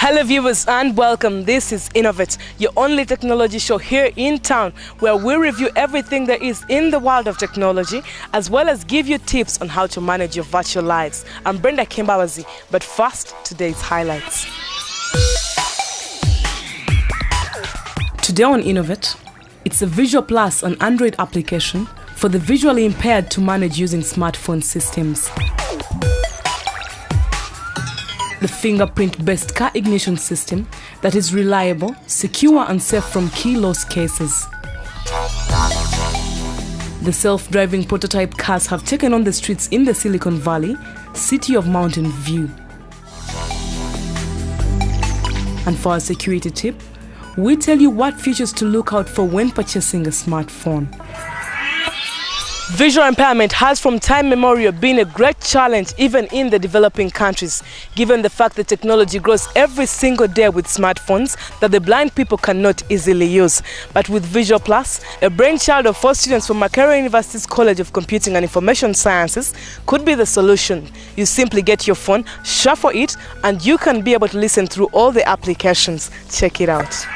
Hello viewers and welcome. This is Innovate, your only technology show here in town, where we review everything there is in the world of technology, as well as give you tips on how to manage your virtual lives. I'm Brenda Kimbawazi, but first, today's highlights. Today on Innovate, it's a Visual Plus, an Android application for the visually impaired to manage using smartphone systems. The fingerprint-based car ignition system that is reliable, secure and safe from key loss cases. The self-driving prototype cars have taken on the streets in the Silicon Valley, city of Mountain View. And for our security tip, we tell you what features to look out for when purchasing a smartphone. Visual impairment has from time immemorial been a great challenge even in the developing countries, given the fact that technology grows every single day with smartphones that the blind people cannot easily use. But with Visual Plus, a brainchild of 4 students from Makerere University's College of Computing and Information Sciences, could be the solution. You simply get your phone, shuffle it, and you can be able to listen through all the applications. Check it out.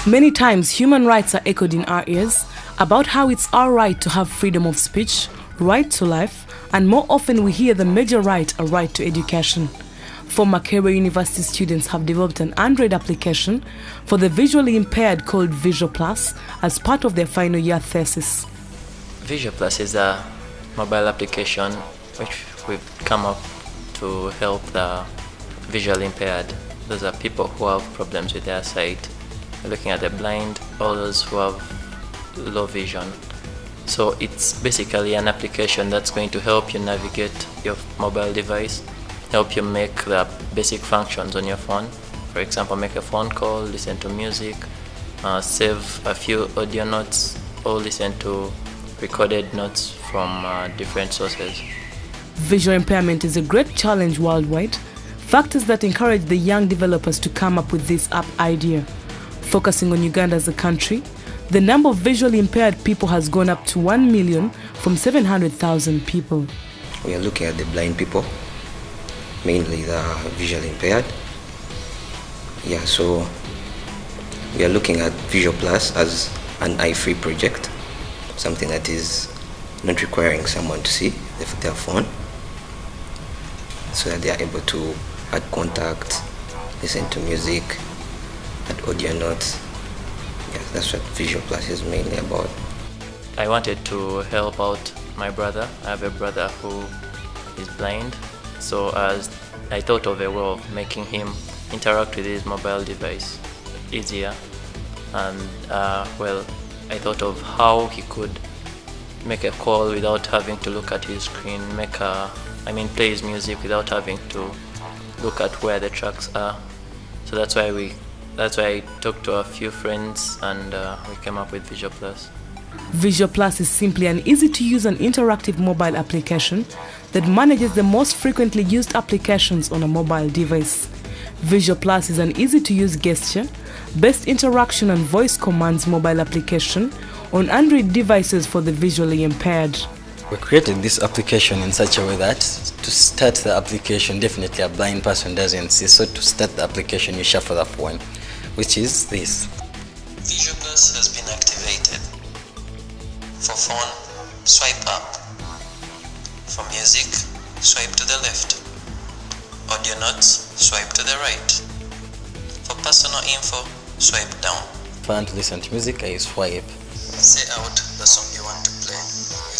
Many times, human rights are echoed in our ears about how it's our right to have freedom of speech, right to life, and more often we hear the major right, a right to education. Four Makerere University students have developed an Android application for the visually impaired called Visual Plus as part of their final year thesis. Visual Plus is a mobile application which we've come up to help the visually impaired. Those are people who have problems with their sight. We're looking at the blind, or those who have low vision. So it's basically an application that's going to help you navigate your mobile device, help you make the basic functions on your phone. For example, make a phone call, listen to music, save a few audio notes, or listen to recorded notes from different sources. Visual impairment is a great challenge worldwide, factors that encourage the young developers to come up with this app idea. Focusing on Uganda as a country, the number of visually impaired people has gone up to 1 million from 700,000 people. We are looking at the blind people, mainly the visually impaired. So we are looking at Visual Plus as an eye-free project, something that is not requiring someone to see their phone, so that they are able to add contact, listen to music, audio notes. Yes, that's what Visual Plus is mainly about. I wanted to help out my brother. I have a brother who is blind, so as I thought of a way of making him interact with his mobile device easier, and I thought of how he could make a call without having to look at his screen, play his music without having to look at where the tracks are. So that's why I talked to a few friends and we came up with Visual Plus. Visual Plus is simply an easy-to-use and interactive mobile application that manages the most frequently used applications on a mobile device. Visual Plus is an easy-to-use gesture-based interaction and voice commands mobile application on Android devices for the visually impaired. We created this application in such a way that to start the application, definitely a blind person doesn't see. So to start the application, you shuffle the phone, which is this. Visual Plus has been activated. For phone, swipe up. For music, swipe to the left. Audio notes, swipe to the right. For personal info, swipe down. If I want to listen to music, I swipe. Say out the song you want to play.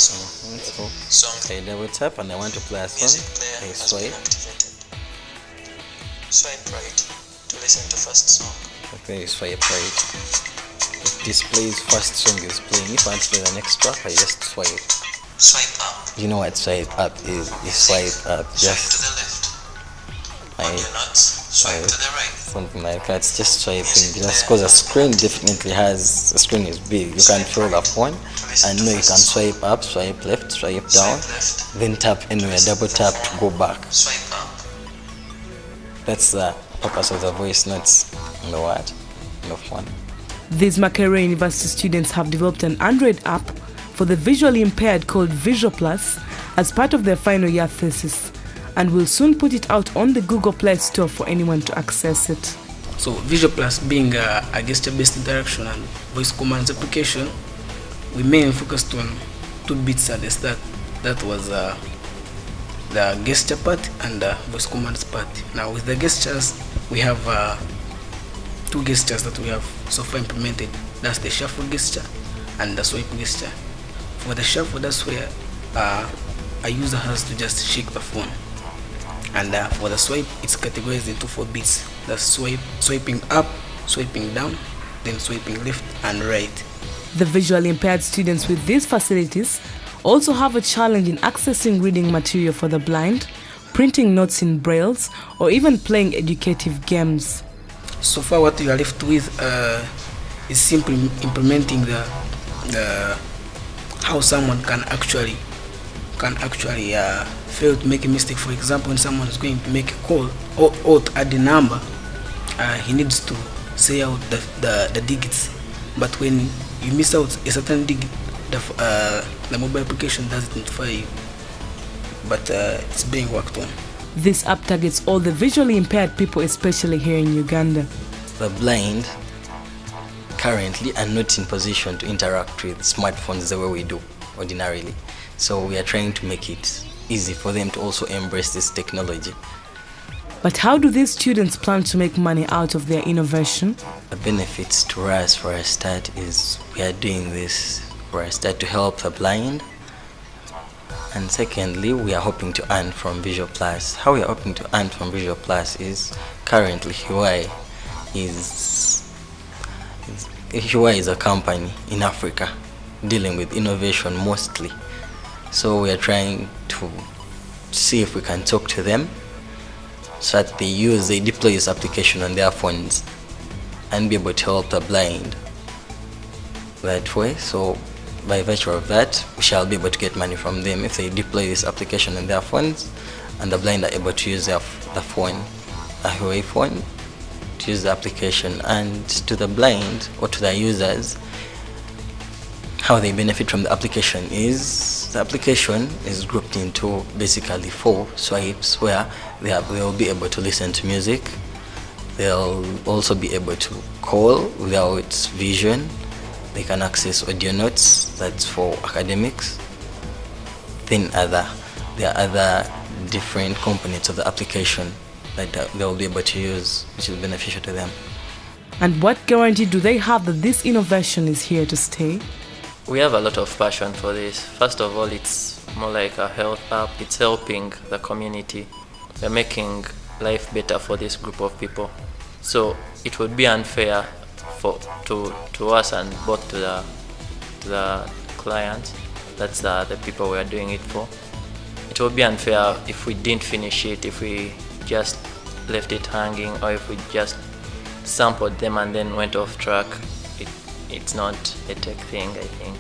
Song. I double tap and I want to play a song. I swipe. Swipe right to listen to first song. Okay, swipe right. It displays first song is playing. If I want to play the next track, I just swipe. Swipe up. You know what swipe up is? You swipe up. Just to the left. Audio notes, swipe to the right. Something like that. It's just swiping. Just because the screen definitely has, the screen is big. You can feel the phone. And you can swipe up, swipe left, swipe down, then tap anywhere, double tap to go back. Swipe up. That's the purpose of the voice notes in the word, in the phone. These Makerere University students have developed an Android app for the visually impaired called Visual Plus as part of their final year thesis, and will soon put it out on the Google Play Store for anyone to access it. So Visual Plus being a gesture-based interaction and voice commands application, we mainly focused on 2 bits at the start. That was the gesture part and the voice commands part. Now with the gestures, we have 2 gestures that we have so far implemented. That's the shuffle gesture and the swipe gesture. For the shuffle, that's where a user has to just shake the phone. And for the swipe, it's categorized into 4 bits. That's swiping up, swiping down, then swiping left and right. The visually impaired students with these facilities also have a challenge in accessing reading material for the blind, printing notes in brailles, or even playing educative games. So far what you are left with is simply implementing the how someone can actually fail to make a mistake. For example, when someone is going to make a call or to add a number, he needs to say out the digits. But when you miss out a certain digit, the mobile application doesn't notify you. But it's being worked on. This app targets all the visually impaired people, especially here in Uganda. The blind currently are not in position to interact with smartphones the way we do ordinarily. So we are trying to make it easy for them to also embrace this technology. But how do these students plan to make money out of their innovation? The benefits to us for a start is we are doing this for a start to help the blind. And secondly, we are hoping to earn from Visual Plus. How we are hoping to earn from Visual Plus is currently Huawei is a company in Africa dealing with innovation mostly. So we are trying to see if we can talk to them so that they deploy this application on their phones and be able to help the blind that way. So by virtue of that, we shall be able to get money from them if they deploy this application on their phones and the blind are able to use the phone, a Huawei phone, to use the application. And to the blind or to the users, how they benefit from the application is the application is grouped into basically 4 swipes where they'll be able to listen to music. They'll also be able to call without vision. They can access audio notes, that's for academics. Then there are other different components of the application that they'll be able to use, which is beneficial to them. And what guarantee do they have that this innovation is here to stay? We have a lot of passion for this. First of all, it's more like a health app. It's helping the community. We're making life better for this group of people. So it would be unfair to us and both to the clients. That's the people we are doing it for. It would be unfair if we didn't finish it, if we just left it hanging, or if we just sampled them and then went off track. It's not a tech thing, I think.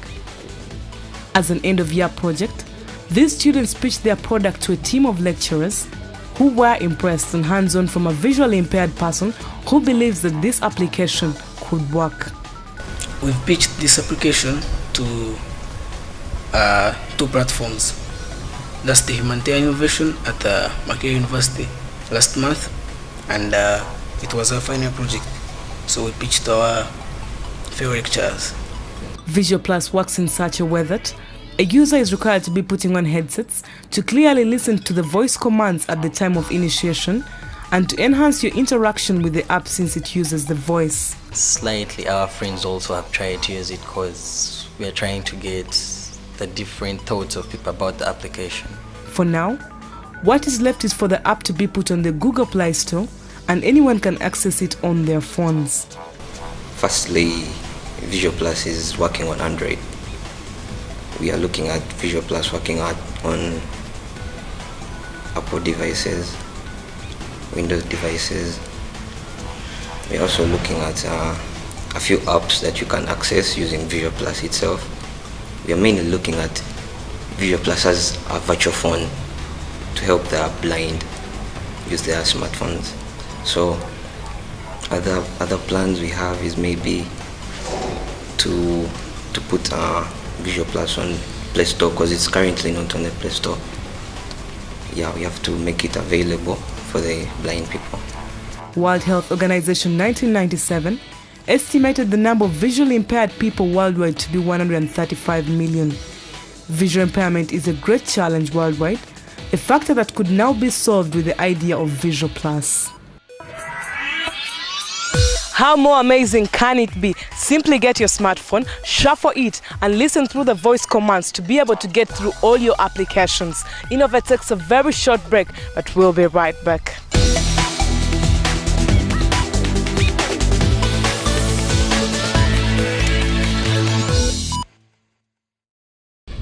As an end-of-year project, these students pitched their product to a team of lecturers who were impressed and hands-on from a visually impaired person who believes that this application could work. We've pitched this application to 2 platforms. That's the Humanitarian Innovation at Makerere University last month, and it was our final project. So we pitched to our fellow lecturers. Visual Plus works in such a way that a user is required to be putting on headsets to clearly listen to the voice commands at the time of initiation and to enhance your interaction with the app since it uses the voice. Slightly, our friends also have tried to use it because we are trying to get the different thoughts of people about the application. For now, what is left is for the app to be put on the Google Play Store and anyone can access it on their phones. Firstly, Visual Plus is working on Android. We are looking at Visual Plus working on Apple devices, Windows devices. We're also looking at a few apps that you can access using Visual Plus itself. We are mainly looking at Visual Plus as a virtual phone to help the blind use their smartphones. So other plans we have is maybe to put Visual Plus on Play Store because it's currently not on the Play Store. Yeah, we have to make it available for the blind people. World Health Organization 1997 estimated the number of visually impaired people worldwide to be 135 million. Visual impairment is a great challenge worldwide, a factor that could now be solved with the idea of Visual Plus. How more amazing can it be? Simply get your smartphone, shuffle it, and listen through the voice commands to be able to get through all your applications. Innovate takes a very short break, but we'll be right back.